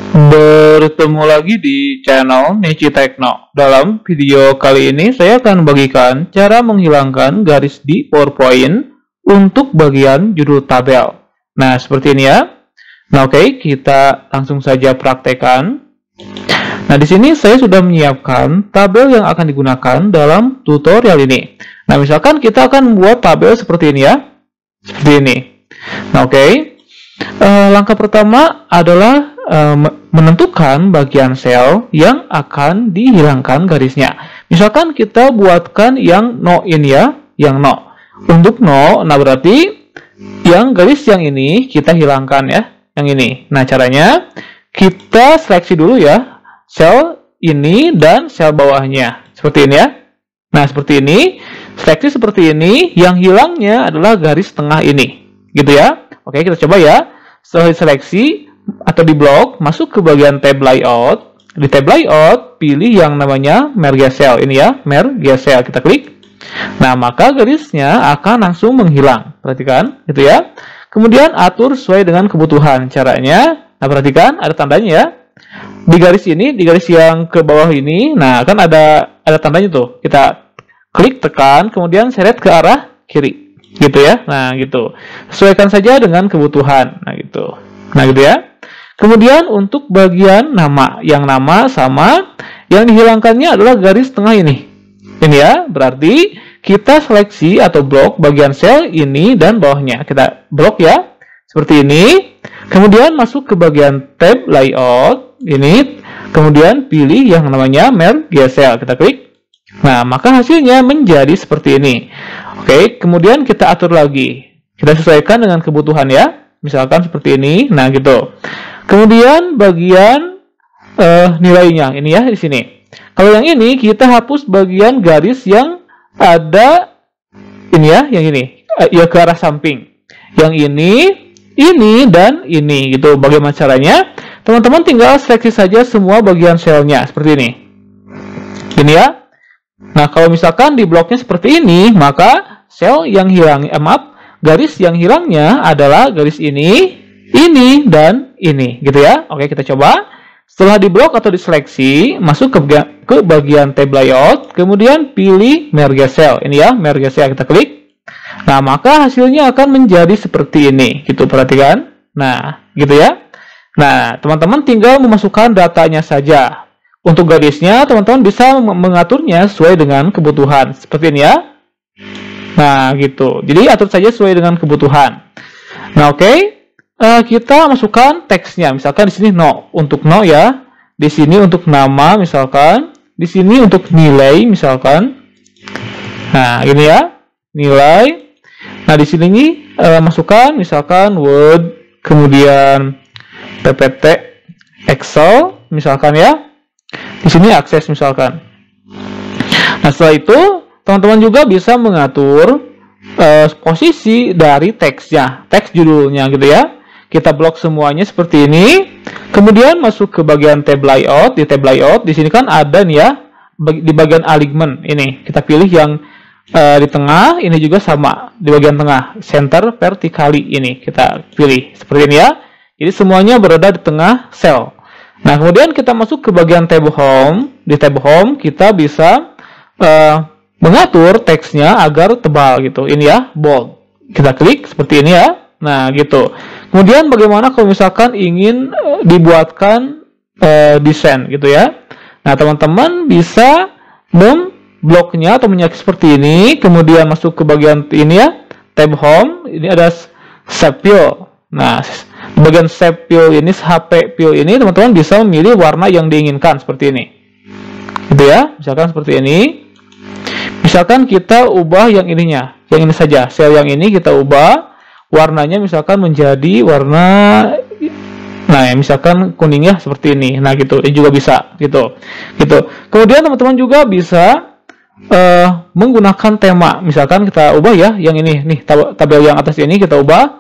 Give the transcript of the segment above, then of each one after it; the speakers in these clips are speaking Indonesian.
Bertemu lagi di channel Nichi Tekno. Dalam video kali ini saya akan membagikan cara menghilangkan garis di PowerPoint untuk bagian judul tabel. Nah, seperti ini ya. Nah, oke, kita langsung saja praktekkan. Nah, di sini saya sudah menyiapkan tabel yang akan digunakan dalam tutorial ini. Nah, misalkan kita akan membuat tabel seperti ini ya. Seperti ini. Nah, oke. Langkah pertama adalah menentukan bagian sel yang akan dihilangkan garisnya. Misalkan kita buatkan yang no ini ya, yang no. Untuk no, nah berarti yang garis yang ini kita hilangkan ya, yang ini. Nah, caranya kita seleksi dulu ya, sel ini dan sel bawahnya. Seperti ini ya. Nah, seperti ini. Seleksi seperti ini, yang hilangnya adalah garis tengah ini. Gitu ya. Oke, kita coba ya. Setelah diseleksi atau di blok, masuk ke bagian tab layout. Di tab layout, pilih yang namanya merge cell. Ini ya, merge cell. Kita klik. Nah, maka garisnya akan langsung menghilang. Perhatikan, gitu ya. Kemudian atur sesuai dengan kebutuhan. Caranya, nah perhatikan, ada tandanya ya. Di garis ini, di garis yang ke bawah ini, nah kan ada tandanya tuh. Kita klik, tekan, kemudian seret ke arah kiri. Gitu ya. Nah, gitu. Sesuaikan saja dengan kebutuhan. Nah, gitu. Nah, gitu ya. Kemudian untuk bagian nama, yang nama sama, yang dihilangkannya adalah garis tengah ini. Ini ya, berarti kita seleksi atau blok bagian sel ini dan bawahnya. Kita blok ya, seperti ini. Kemudian masuk ke bagian tab layout, ini. Kemudian pilih yang namanya merge cell. Kita klik. Nah, maka hasilnya menjadi seperti ini. Oke, kemudian kita atur lagi. Kita sesuaikan dengan kebutuhan ya. Misalkan seperti ini. Nah, gitu. Kemudian bagian nilainya ini ya di sini. Kalau yang ini kita hapus bagian garis yang ada ini ya, yang ini ya ke arah samping. Yang ini dan ini gitu. Bagaimana caranya? Teman-teman tinggal seleksi saja semua bagian selnya seperti ini. Ini ya. Nah, kalau misalkan di bloknya seperti ini, maka sel yang hilang garis yang hilangnya adalah garis ini dan ini, gitu ya. Oke, kita coba. Setelah diblok atau diseleksi, masuk ke bagian tab layout, kemudian pilih merge cell. Ini ya, merge cell, kita klik. Nah, maka hasilnya akan menjadi seperti ini, gitu, perhatikan. Nah, gitu ya. Nah, teman-teman tinggal memasukkan datanya saja. Untuk garisnya, teman-teman bisa mengaturnya sesuai dengan kebutuhan. Seperti ini ya. Nah, gitu. Jadi, atur saja sesuai dengan kebutuhan. Nah, oke. Kita masukkan teksnya. Misalkan di sini no. Untuk no ya. Di sini untuk nama, misalkan. Di sini untuk nilai, misalkan. Nah, ini ya. Nilai. Nah, di sini masukkan, misalkan, Word. Kemudian, PPT, Excel, misalkan ya. Di sini akses misalkan. Nah, setelah itu teman-teman juga bisa mengatur posisi dari teksnya, teks judulnya gitu ya. Kita blok semuanya seperti ini. Kemudian masuk ke bagian tab layout. Di tab layout di sini kan ada nih ya, di bagian alignment ini. Kita pilih yang di tengah, ini juga sama di bagian tengah, center vertically ini kita pilih seperti ini ya. Jadi semuanya berada di tengah sel. Nah, kemudian kita masuk ke bagian tab home. Di tab home kita bisa mengatur teksnya agar tebal gitu. Ini ya, bold. Kita klik seperti ini ya. Nah, gitu. Kemudian bagaimana kalau misalkan ingin dibuatkan desain gitu ya. Nah, teman-teman bisa membloknya atau menyeleksi seperti ini. Kemudian masuk ke bagian ini ya, tab home. Ini ada shape fill. Nah, di bagian shape fill ini, HP fill ini, teman-teman bisa memilih warna yang diinginkan seperti ini. Gitu ya, misalkan seperti ini. Misalkan kita ubah yang ininya, yang ini saja. Sel yang ini kita ubah warnanya misalkan menjadi warna, nah ya, misalkan kuningnya seperti ini. Nah, gitu. Ini juga bisa gitu. Gitu. Kemudian teman-teman juga bisa menggunakan tema. Misalkan kita ubah ya, yang ini nih, tabel yang atas ini kita ubah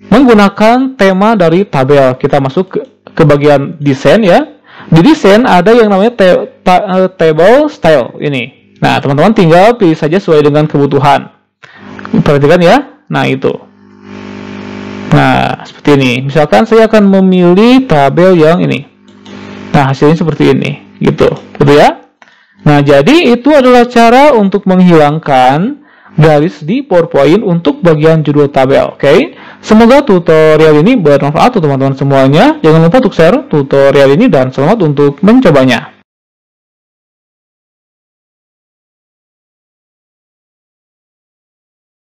menggunakan tema dari tabel. Kita masuk ke bagian desain ya. Di desain ada yang namanya table style ini. Nah, teman-teman tinggal pilih saja sesuai dengan kebutuhan. Perhatikan ya. Nah, itu. Nah, seperti ini. Misalkan saya akan memilih tabel yang ini. Nah, hasilnya seperti ini, gitu ya. Nah, jadi itu adalah cara untuk menghilangkan garis di PowerPoint untuk bagian judul tabel, oke? Semoga tutorial ini bermanfaat untuk teman-teman semuanya. Jangan lupa untuk share tutorial ini dan selamat untuk mencobanya.